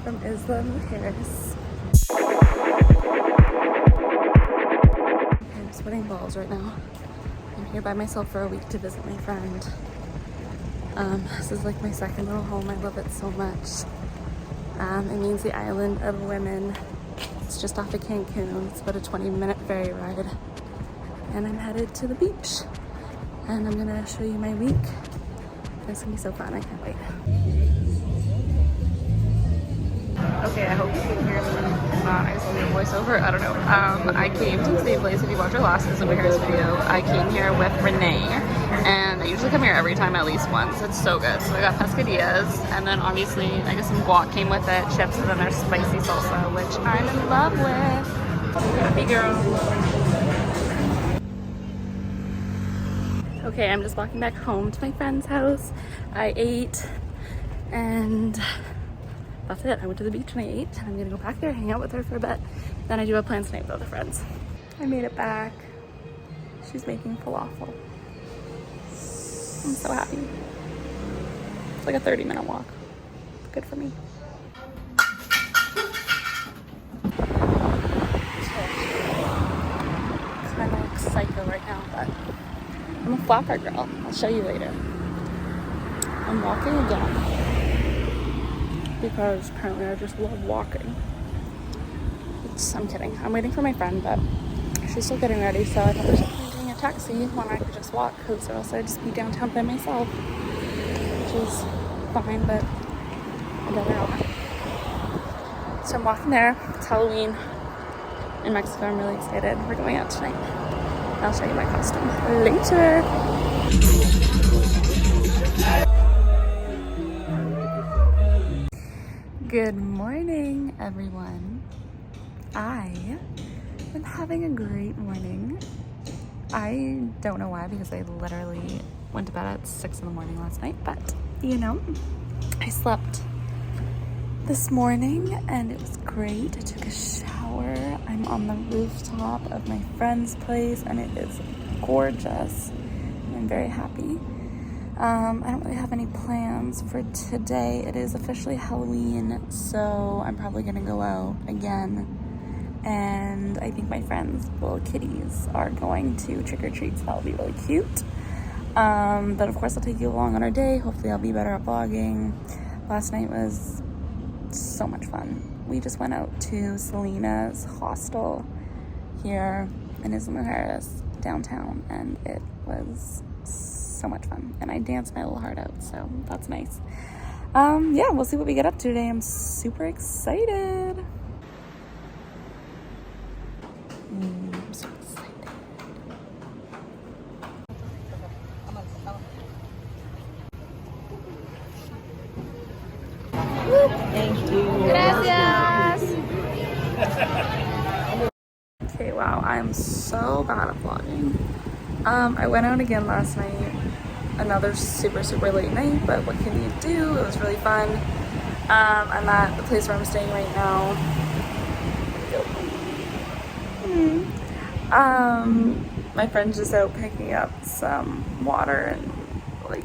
from Isla Mujeres. I'm sweating balls right now. I'm here by myself for a week to visit my friend. This is like my second little home. I love it so much. It means the island of women. It's just off of Cancun. It's about a 20-minute ferry ride. And I'm headed to the beach. And I'm gonna show you my week. It's gonna be so fun, I can't wait. Okay, I hope you can hear me. If not, I just want to do a voiceover. I don't know. I came to the same place. If you watch our last Isla Mujeres video, I came here with Renae, and I usually come here every time at least once. It's so good. So I got pescadillas, and then obviously I guess some guac came with it, chips, and then there's spicy salsa, which I'm in love with. Happy girl. Okay, I'm just walking back home to my friend's house. I ate, and that's it. I went to the beach and I ate. I'm gonna go back there, hang out with her for a bit. Then I do have plans tonight with other friends. I made it back. She's making falafel. I'm so happy. It's like a 30-minute walk. Good for me. It's kind of like psycho right now, but I'm a flapper girl. I'll show you later. I'm walking again because apparently I just love walking. I'm kidding. I'm waiting for my friend, but she's still getting ready, so I thought there's no point getting a taxi when I could just walk, because or else I'd just be downtown by myself, which is fine, but I'd rather not. So I'm walking there. It's Halloween in Mexico. I'm really excited. We're going out tonight. I'll show you my costume later. Good morning, everyone. I am having a great morning. I don't know why, because I literally went to bed at 6 in the morning last night, but you know, I slept this morning and it was great. I took a shower. I'm on the rooftop of my friend's place and it is gorgeous. I'm very happy. I don't really have any plans for today. It is officially Halloween, so I'm probably gonna go out again. And I think my friends' little kitties are going to trick-or-treat, so that'll be really cute. But of course I'll take you along on our day. Hopefully I'll be better at vlogging. Last night was so much fun. We just went out to Selena's hostel here in Isla Mujeres downtown, and it was so much fun, and I danced my little heart out, so that's nice. Yeah, we'll see what we get up to today. I'm super excited. I'm so excited. Thank you. Gracias. Okay, wow, I am so bad at vlogging. I went out again last night. Another super late night, but what can you do? It was really fun. I'm at the place where I'm staying right now. My friend's just out picking up some water and like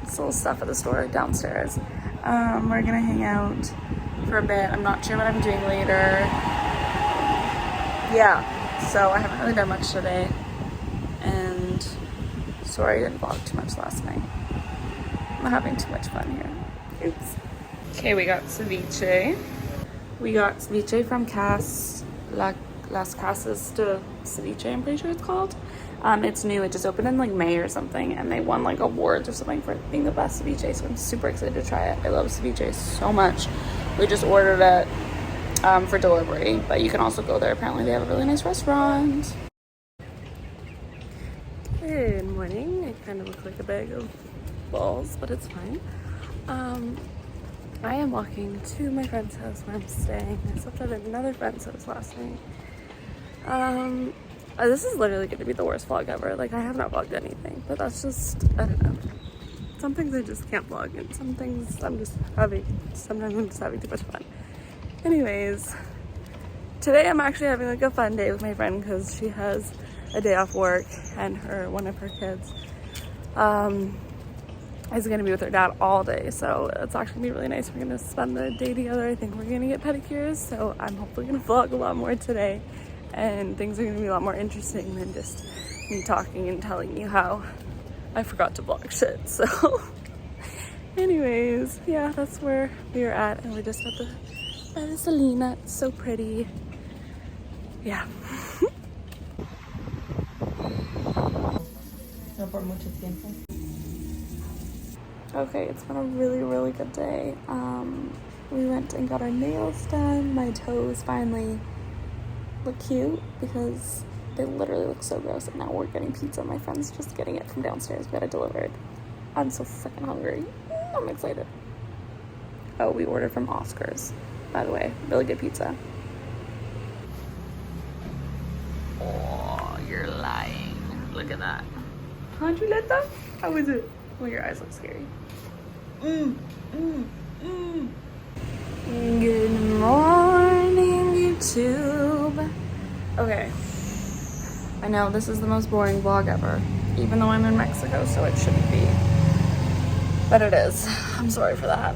this little stuff at the store downstairs. We're gonna hang out for a bit. I'm not sure what I'm doing later. Yeah, so I haven't really done much today. And sorry I didn't vlog too much last night. I'm having too much fun here. Oops. Okay, we got ceviche. We got ceviche from Las Casas de Ceviche, I'm pretty sure it's called. It's new. It just opened in like May or something, and they won like awards or something for being the best ceviche, so I'm super excited to try it. I love ceviche so much. We just ordered it for delivery, but you can also go there. Apparently they have a really nice restaurant. Good morning. I kind of look like a bag of balls, but it's fine. I am walking to my friend's house where I'm staying. I slept at another friend's house last night. This is literally going to be the worst vlog ever. Like, I have not vlogged anything, but that's just, I don't know. Some things I just can't vlog, and some things sometimes I'm just having too much fun. Anyways, today I'm actually having like a fun day with my friend because she has a day off work and one of her kids is gonna be with her dad all day, so it's actually gonna be really nice. We're gonna spend the day together. I think we're gonna get pedicures, so I'm hopefully gonna vlog a lot more today, and things are gonna be a lot more interesting than just me talking and telling you how I forgot to vlog shit. So anyways, yeah, that's where we are at, and we're just at the Selena. It's so pretty. Yeah. Okay, it's been a really good day. We went and got our nails done. My toes finally look cute because they literally look so gross, and now we're getting pizza. My friend's just getting it from downstairs. We got it delivered. I'm so freaking hungry. I'm excited. Oh, we ordered from Oscar's, by the way. Really good pizza. Oh, you're lying. Look at that. How'd you let that? How was it? Well, your eyes look scary. Good morning, YouTube. Okay. I know this is the most boring vlog ever, even though I'm in Mexico, so it shouldn't be. But it is. I'm sorry for that.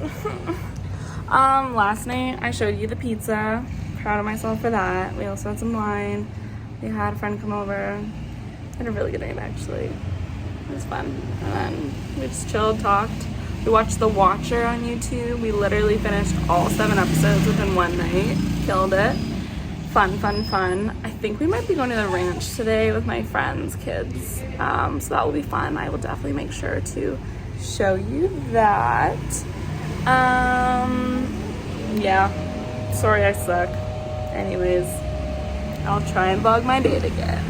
Last night I showed you the pizza. Proud of myself for that. We also had some wine. We had a friend come over. Had a really good night, actually. It was fun. And then we just chilled, talked. We watched The Watcher on YouTube. We literally finished all 7 episodes within one night. Killed it. Fun. I think we might be going to the ranch today with my friends' kids. So that will be fun. I will definitely make sure to show you that. Yeah. Sorry I suck. Anyways, I'll try and vlog my day again.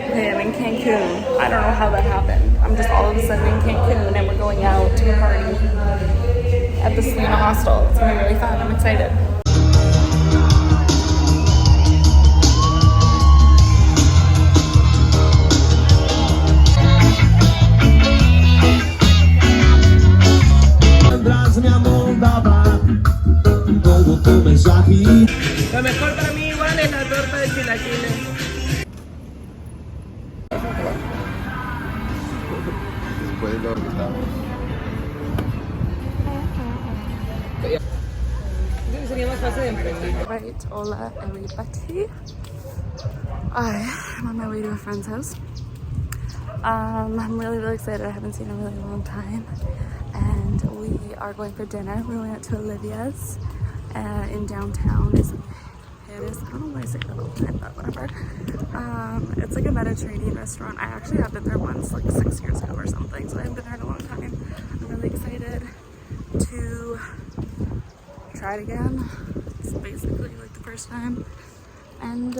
Okay, I'm in Cancun. I don't know how that happened. I'm just all of a sudden in Cancun and we're going out to a party at the Selena hostel. It's gonna be really fun. I'm excited. Lo mejor para mí igual es la torta de chilaquiles. Después de lo que estamos. Sería más fácil de emprender. Right, hola everybody. I'm on my way to a friend's house. I'm really excited. I haven't seen in a really long time. And we are going for dinner. We're going out to Olivia's in downtown. I don't know why I say that all the time, but whatever. It's like a Mediterranean restaurant. I actually have been there once, like 6 years ago or something, so I haven't been there in a long time. I'm really excited to try it again. It's basically like the first time. And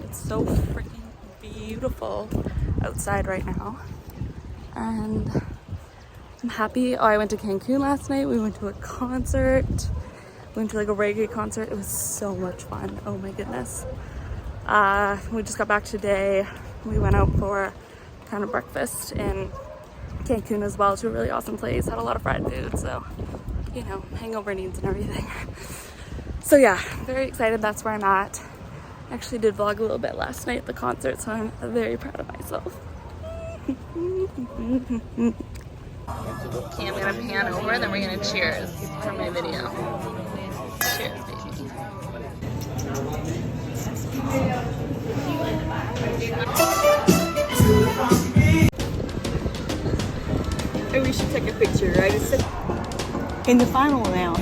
it's so freaking beautiful outside right now. And I'm happy. Oh, I went to Cancun last night. We went to a concert. We went to like a reggae concert. It was so much fun. Oh my goodness. We just got back today. We went out for kind of breakfast in Cancun as well to a really awesome place. Had a lot of fried food, so you know, hangover needs and everything. So yeah, very excited. That's where I'm at. Actually did vlog a little bit last night at the concert, so I'm very proud of myself. Okay, I'm gonna pan over, then we're gonna cheers for my video. Cheers, baby. Oh, we should take a picture, right? It's in the final now.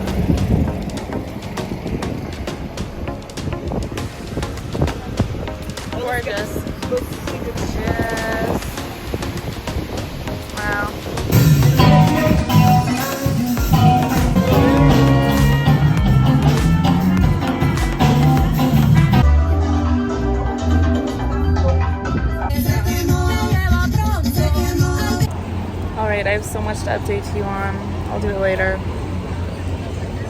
Gorgeous. Yes. Wow. Alright, I have so much to update you on. I'll do it later.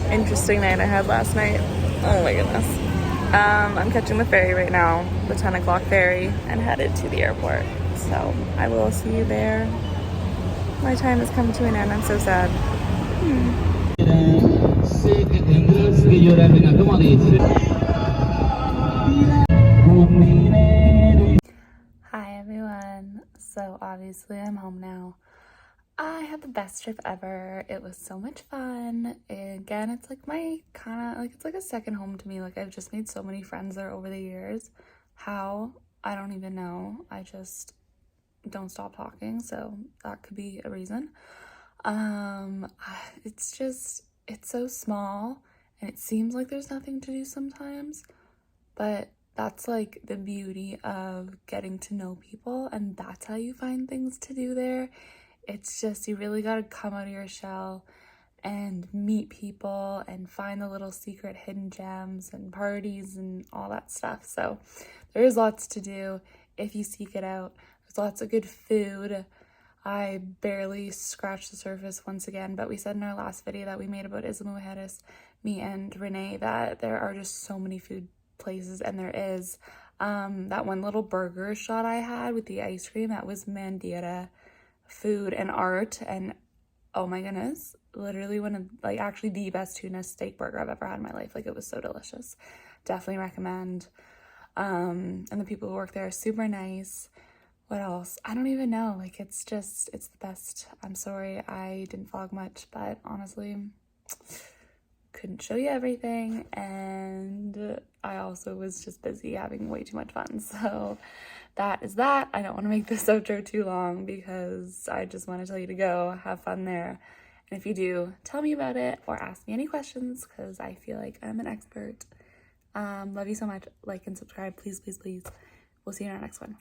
Interesting night I had last night. Oh my goodness. I'm catching the ferry right now, the 10 o'clock ferry, and headed to the airport. So I will see you there. My time has come to an end. I'm so sad. obviously I'm home now. I had the best trip ever. It was so much fun. Again, it's like my kind of like, it's like a second home to me. Like, I've just made so many friends there over the years. How? I don't even know. I just don't stop talking, so that could be a reason. It's just, it's so small and it seems like there's nothing to do sometimes, but that's like the beauty of getting to know people, and that's how you find things to do there. It's just, you really got to come out of your shell and meet people and find the little secret hidden gems and parties and all that stuff. So there is lots to do if you seek it out. There's lots of good food. I barely scratched the surface once again, but we said in our last video that we made about Isla Mujeres, me and Renae, that there are just so many food places, and there is. That one little burger shot I had with the ice cream, that was Mandira Food and Art, and oh my goodness, literally one of, like, actually the best tuna steak burger I've ever had in my life. Like, it was so delicious. Definitely recommend. And the people who work there are super nice. What else? I don't even know. Like, it's just, it's the best. I'm sorry I didn't vlog much, but honestly, couldn't show you everything, and I also was just busy having way too much fun. So that is that. I don't want to make this outro too long because I just want to tell you to go have fun there. And if you do, tell me about it or ask me any questions because I feel like I'm an expert. Love you so much. Like and subscribe, please, please, please. We'll see you in our next one.